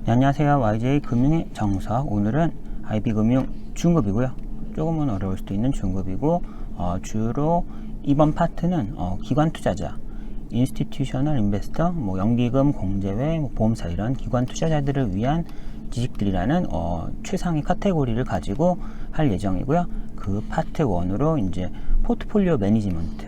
네, 안녕하세요. YJ 금융의 정석. 오늘은 IB금융 중급이고요. 조금은 어려울 수도 있는 중급이고 주로 이번 파트는 기관 투자자, 인스티튜셔널 인베스터, 연기금, 공제회, 보험사 이런 기관 투자자들을 위한 지식들이라는 최상위 카테고리를 가지고 할 예정이고요. 그 파트 1으로 이제 포트폴리오 매니지먼트,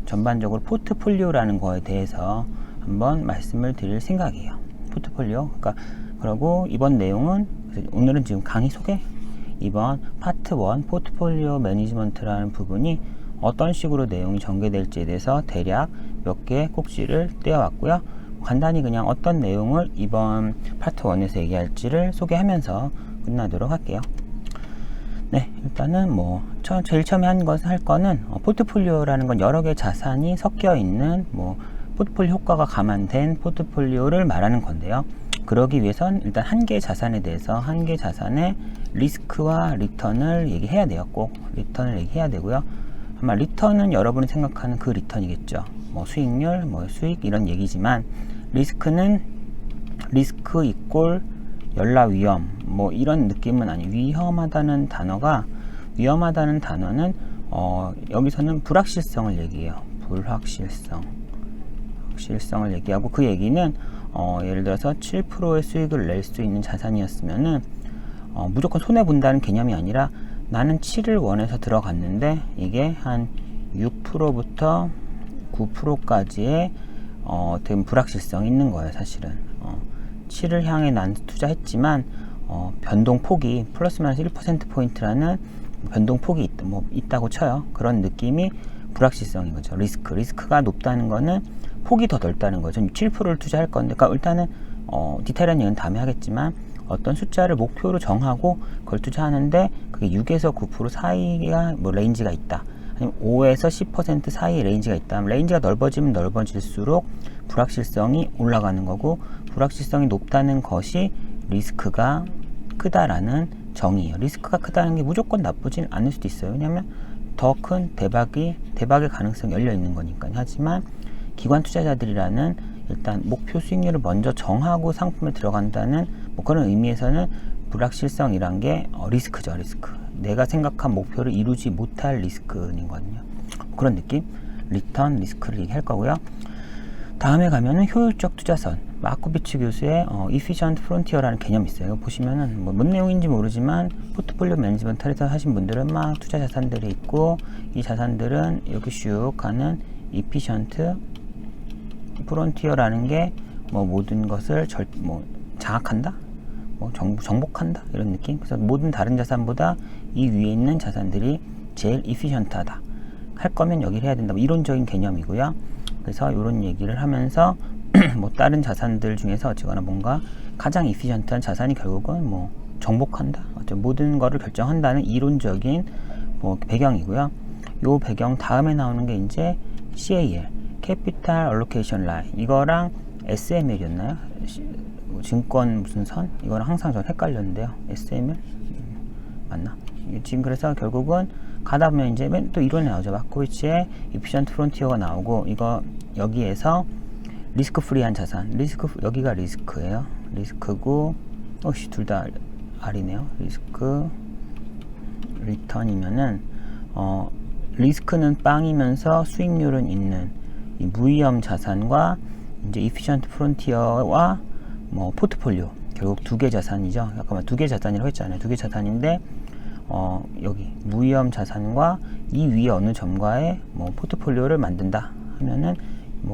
전반적으로 포트폴리오라는 거에 대해서 한번 말씀을 드릴 생각이에요. 포트폴리오. 그리고 이번 내용은 오늘은 지금 강의 소개, 이번 파트 1 포트폴리오 매니지먼트라는 부분이 어떤 식으로 내용이 전개될지에 대해서 대략 몇 개의 꼭지를 떼어왔고요. 간단히 그냥 어떤 내용을 이번 파트 1에서 얘기할지를 소개하면서 끝나도록 할게요. 네, 일단은 제일 처음에 할 거는 포트폴리오라는 건 여러 개의 자산이 섞여 있는 포트폴리오 효과가 감안된 포트폴리오를 말하는 건데요. 그러기 위해선 일단 한 개의 자산에 대해서 한 개의 자산의 리스크와 리턴을 얘기해야 돼요. 꼭 리턴을 얘기해야 되고요. 아마 리턴은 여러분이 생각하는 그 리턴이겠죠. 수익률, 수익 이런 얘기지만 리스크는 리스크 이꼴 열라 위험 이런 느낌은 아니에요. 위험하다는 단어는 여기서는 불확실성을 얘기해요. 불확실성을 얘기하고, 그 얘기는 예를 들어서 7%의 수익을 낼 수 있는 자산이었으면은 무조건 손해본다는 개념이 아니라 나는 7을 원해서 들어갔는데 이게 한 6%부터 9%까지의 되게 불확실성이 있는 거예요. 사실은 7을 향해 난 투자했지만 변동폭이 플러스 마이너스 1%포인트라는 변동폭이 있다고 쳐요. 그런 느낌이 불확실성인 거죠. 리스크가 높다는 거는 폭이 더 넓다는 거죠. 7%를 투자할 건데, 그러니까 일단은 디테일한 얘기는 다음에 하겠지만 어떤 숫자를 목표로 정하고 그걸 투자하는데 그게 6에서 9% 사이가 레인지가 있다, 아니면 5에서 10% 사이 레인지가 있다. 레인지가 넓어지면 넓어질수록 불확실성이 올라가는 거고, 불확실성이 높다는 것이 리스크가 크다라는 정의예요. 리스크가 크다는 게 무조건 나쁘진 않을 수도 있어요. 왜냐하면 더 큰 대박의 가능성이 열려 있는 거니까요. 하지만 기관 투자자들이라는 일단 목표 수익률을 먼저 정하고 상품에 들어간다는 그런 의미에서는 불확실성이란 게 리스크죠. 내가 생각한 목표를 이루지 못할 리스크이거든요. 그런 느낌, 리턴, 리스크를 얘기할 거고요. 다음에 가면은 효율적 투자선, 마코비치 교수의 Efficient Frontier라는 개념이 있어요. 이거 보시면은 뭔 내용인지 모르지만 포트폴리오 매니지먼트에서 하신 분들은 막 투자 자산들이 있고, 이 자산들은 이렇게 슉 가는 Efficient Frontier라는 게 모든 것을 장악한다, 정복한다 이런 느낌. 그래서 모든 다른 자산보다 이 위에 있는 자산들이 제일 efficient하다. 할 거면 여기를 해야 된다. 이론적인 개념이고요. 그래서 이런 얘기를 하면서 다른 자산들 중에서 어쨌거나 뭔가 가장 efficient한 자산이 결국은 정복한다, 모든 거를 결정한다는 이론적인 배경이고요. 요 배경 다음에 나오는 게 이제 CAL, Capital Allocation Line, 이거랑 SML이었나요? 증권 무슨 선? 이거랑 항상 전 헷갈렸는데요. SML? 맞나? 지금 그래서 결국은 가다 보면 이제 또 이론이 나오죠. 마코비치의 Efficient Frontier가 나오고, 이거 여기에서 리스크 프리한 자산, 여기가 리스크예요. 리스크고, 둘 다 R이네요. 리스크 리턴이면은 리스크는 빵이면서 수익률은 있는 이 무위험 자산과 이제 Efficient Frontier와 포트폴리오, 결국 두 개 자산이죠. 잠깐만, 두 개 자산이라고 했잖아요. 두 개 자산인데 여기 무위험 자산과 이 위에 어느 점과의 포트폴리오를 만든다 하면은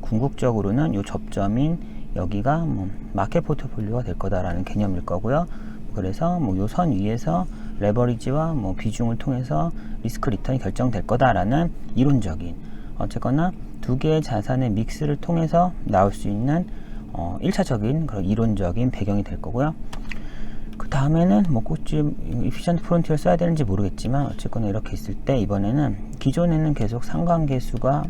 궁극적으로는 요 접점인 여기가 마켓 포트폴리오가 될 거다라는 개념일 거고요. 그래서 요 선 위에서 레버리지와 비중을 통해서 리스크 리턴이 결정될 거다라는 이론적인, 어쨌거나 두 개의 자산의 믹스를 통해서 나올 수 있는 1차적인 그런 이론적인 배경이 될 거고요. 그 다음에는 꼭지 Efficient Frontier 써야 되는지 모르겠지만 어쨌거나 이렇게 있을 때, 이번에는 기존에는 계속 상관계수가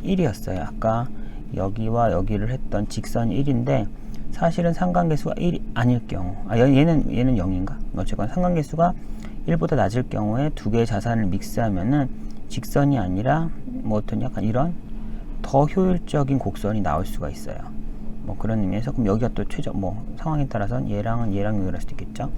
1이었어요. 아까 여기와 여기를 했던 직선이 1인데 사실은 상관계수가 1이 아닐 경우, 얘는 0인가? 어쨌거나 상관계수가 1보다 낮을 경우에 두 개의 자산을 믹스하면은 직선이 아니라 어떤 약간 이런 더 효율적인 곡선이 나올 수가 있어요. 뭐 그런 의미에서 그럼 여기가 또 최저 뭐 상황에 따라서는 얘랑 연결할 수도 있겠죠.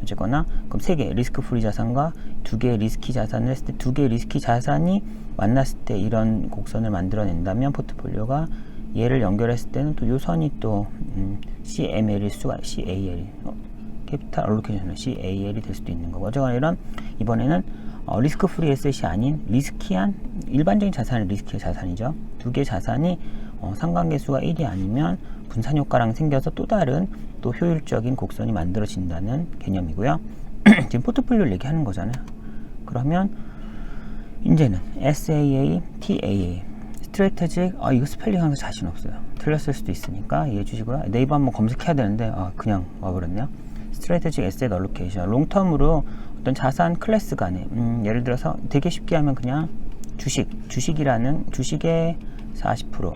어쨌거나 그럼 3개 리스크 프리 자산과 2개의 리스키 자산을 했을 때 2개의 리스키 자산이 만났을 때 이런 곡선을 만들어낸다면 포트폴리오가 얘를 연결했을 때는 또 요 선이 또 CML일 수가 CAL 캐피탈 알로케이션은 CAL이 될 수도 있는 거고 어쨌거나 이런 이번에는 리스크 프리 에셋이 아닌 리스키한 일반적인 자산은 리스키한 자산이죠. 2개 자산이 상관계수가 1이 아니면 분산 효과랑 생겨서 또 다른 또 효율적인 곡선이 만들어진다는 개념이고요. 지금 포트폴리오를 얘기하는 거잖아요. 그러면 이제는 SAA, TAA 스트래테직 이거 스펠링 하는 거 자신 없어요. 틀렸을 수도 있으니까 이해해 주시고요. 네이버 한번 검색해야 되는데 그냥 와버렸네요. 스트래테직 에셋 얼로케이션 롱텀으로 어떤 자산 클래스 간에 예를 들어서 되게 쉽게 하면 그냥 주식이라는 주식의 40%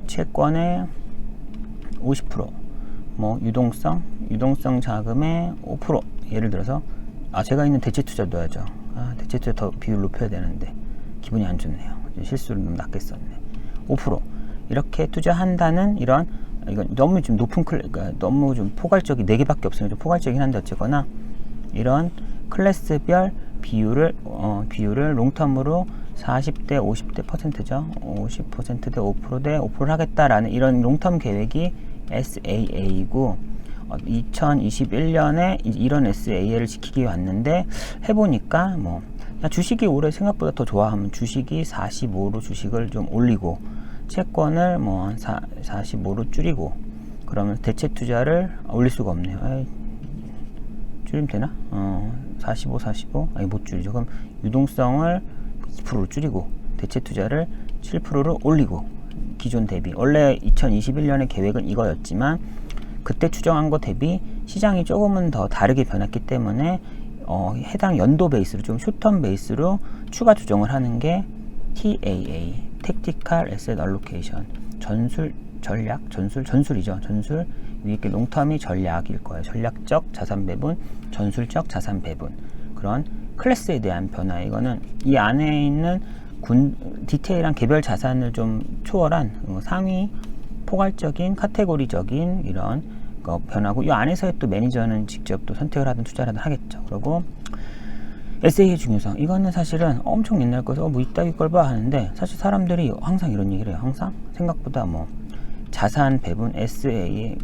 채권의 50% 뭐 유동성 자금의 5% 예를 들어서 제가 있는 대체 투자 넣어야죠. 대체 투자 더 비율 높여야 되는데 기분이 안 좋네요. 실수를 좀 낮게 썼네. 5% 이렇게 투자한다는 이런 이건 너무 좀 높은 그러니까 너무 좀 포괄적이 4개밖에 없으면 좀 포괄적이긴 한데 어쨌거나 이런 클래스별 비율을 롱텀으로 40대 50대 %죠. 50% 대 5% 대 5%를 하겠다라는 이런 롱텀 계획이 SAA이고 2021년에 이런 SAA를 지키기 위해 왔는데 해보니까 뭐 주식이 올해 생각보다 더 좋아하면 주식이 45로 주식을 좀 올리고 채권을 뭐 45로 줄이고 그러면 대체 투자를 올릴 수가 없네요. 줄이면 되나? 45 못 줄이죠. 그럼 유동성을 2%로 줄이고 대체 투자를 7%로 올리고 기존 대비 원래 2021년의 계획은 이거였지만 그때 추정한 거 대비 시장이 조금은 더 다르게 변했기 때문에 해당 연도 베이스로 좀 숏텀 베이스로 추가 조정을 하는 게 TAA Tactical Asset Allocation 전술이죠. 전술 위에 게 롱텀이 전략일 거예요. 전략적 자산 배분, 전술적 자산 배분 그런 클래스에 대한 변화 이거는 이 안에 있는 디테일한 개별 자산을 좀 초월한 상위 포괄적인 카테고리적인 이런 변화고 이 안에서의 또 매니저는 직접 또 선택을 하든 투자를 하든 하겠죠. 그리고 SA의 중요성 이거는 사실은 엄청 옛날 거서 뭐 이따위 걸 봐 하는데 사실 사람들이 항상 이런 얘기를 해요. 항상 생각보다 뭐 자산 배분 SA의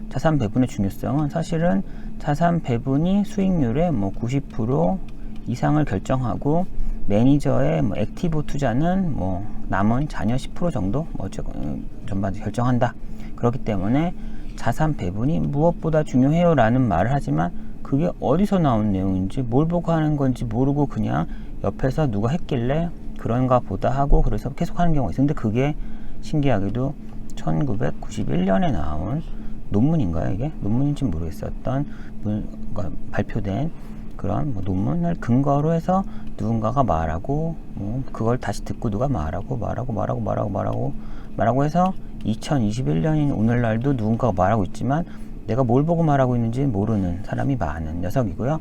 자산 배분의 중요성은 사실은 자산 배분이 수익률의 뭐 90% 이상을 결정하고 매니저의 뭐 액티브 투자는 뭐 남은 잔여 10% 정도 뭐 어쨌건 전반적으로 결정한다. 그렇기 때문에 자산 배분이 무엇보다 중요해요 라는 말을 하지만 그게 어디서 나온 내용인지 뭘 보고 하는 건지 모르고 그냥 옆에서 누가 했길래 그런가 보다 하고 그래서 계속 하는 경우가 있어요. 근데 그게 신기하게도 1991년에 나온 논문인가요? 이게 논문인지 모르겠어요. 어떤 발표된 그런 뭐 논문을 근거로 해서 누군가가 말하고 그걸 다시 듣고 누가 말하고 해서 2021년인 오늘날도 누군가가 말하고 있지만 내가 뭘 보고 말하고 있는지 모르는 사람이 많은 녀석이고요.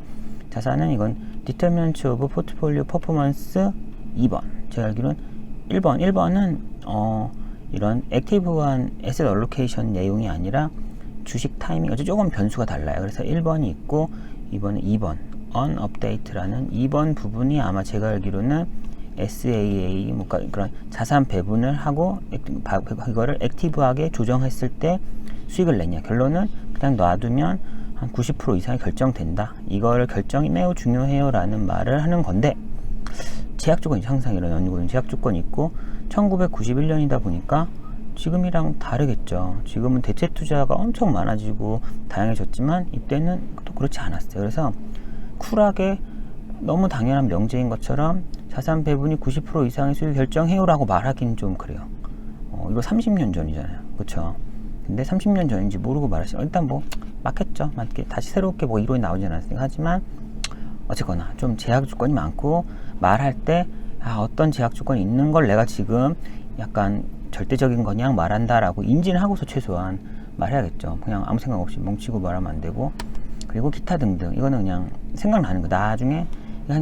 자산은 이건 Determinant of Portfolio Performance 2번 제가 알기로는 1번은 이런 액티브한 에셋 얼로케이션 내용이 아니라 주식 타이밍 어째 조금 변수가 달라요. 그래서 1번이 있고 2번 unupdate라는 2번 부분이 아마 제가 알기로는 SAA 뭐 그런 자산 배분을 하고 이거를 액티브하게 조정했을 때 수익을 내냐. 결론은 그냥 놔두면 한 90% 이상이 결정된다. 이거를 결정이 매우 중요해요 라는 말을 하는 건데 제약 조건이 항상 이런 연구는 제약 조건이 있고 1991년이다 보니까 지금이랑 다르겠죠. 지금은 대체 투자가 엄청 많아지고 다양해졌지만 이때는 또 그렇지 않았어요. 그래서 쿨하게 너무 당연한 명제인 것처럼 자산 배분이 90% 이상의 수익 결정해요 라고 말하기는 좀 그래요. 이거 30년 전이잖아요. 그쵸? 근데 30년 전인지 모르고 말하시죠. 일단 뭐 맞겠죠. 맞게 다시 새롭게 뭐 이론이 나오지 않았으니까. 하지만 어쨌거나 좀 제약 조건이 많고 말할 때 어떤 제약 조건이 있는 걸 내가 지금 약간 절대적인 거냥 말한다라고 인지는 하고서 최소한 말해야겠죠. 그냥 아무 생각 없이 멍치고 말하면 안 되고 그리고 기타 등등 이거는 그냥 생각나는 거 나중에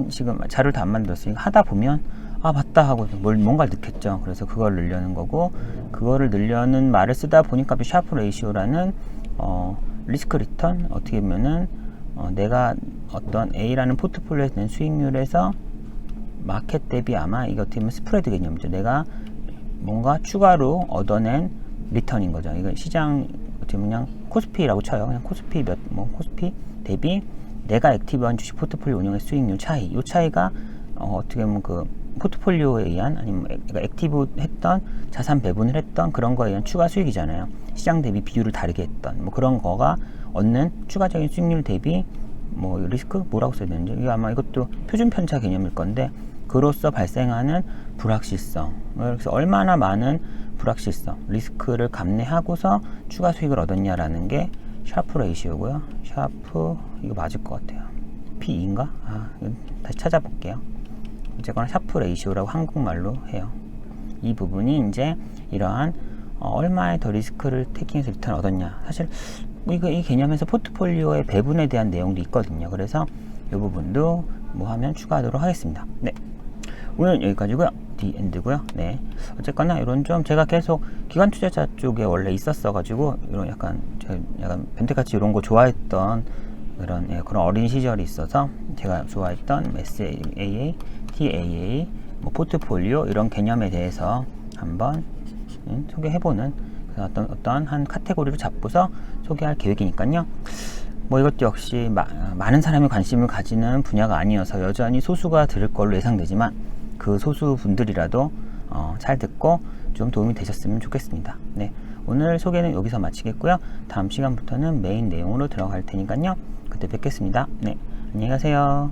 지금 자료를 다 안 만들었으니까 하다 보면 아 맞다 하고 뭔가를 넣겠죠. 그래서 그걸 넣으려는 거고, 그거를 넣으려는 말을 쓰다 보니까 샤프 레이시오라는 리스크 리턴, 어떻게 보면은 내가 어떤 A라는 포트폴리오에서 낸 수익률에서 마켓 대비, 아마 이거 어떻게 보면 스프레드 개념이죠. 내가 뭔가 추가로 얻어낸 리턴인 거죠. 이거 시장 어떻게 보면 그냥 코스피라고 쳐요. 그냥 코스피 코스피 대비 내가 액티브한 주식 포트폴리오 운영의 수익률 차이, 이 차이가 어떻게 보면 그 포트폴리오에 의한, 아니면 액티브 했던 자산 배분을 했던 그런 거에 의한 추가 수익이잖아요. 시장 대비 비율을 다르게 했던 뭐 그런 거가 얻는 추가적인 수익률 대비 뭐 리스크, 뭐라고 써야 되는지, 이게 아마 이것도 표준 편차 개념일 건데, 그로써 발생하는 불확실성, 그래서 얼마나 많은 불확실성, 리스크를 감내하고서 추가 수익을 얻었냐라는 게 샤프 레이시오고요. 샤프, 이거 맞을 것 같아요. P2인가? 다시 찾아볼게요. 어쨌거나 샤프 레이시오라고 한국말로 해요. 이 부분이 이제 이러한 얼마의 더 리스크를 테이킹해서 리턴 얻었냐, 사실 이 개념에서 포트폴리오의 배분에 대한 내용도 있거든요. 그래서 이 부분도 뭐 하면 추가하도록 하겠습니다. 네, 오늘 여기까지고요. 디엔드고요. 네, 어쨌거나 이런 좀 제가 계속 기관 투자자 쪽에 원래 있었어 가지고 이런 약간 벤트같이 이런 거 좋아했던 그런 어린 시절이 있어서, 제가 좋아했던 SAA, TAA, 뭐 포트폴리오 이런 개념에 대해서 한번 소개해보는 어떤 한 카테고리로 잡고서 소개할 계획이니까요. 뭐 이것도 역시 많은 사람이 관심을 가지는 분야가 아니어서 여전히 소수가 들을 걸로 예상되지만, 그 소수 분들이라도 잘 듣고 좀 도움이 되셨으면 좋겠습니다. 네, 오늘 소개는 여기서 마치겠고요. 다음 시간부터는 메인 내용으로 들어갈 테니까요. 그때 뵙겠습니다. 네, 안녕히 가세요.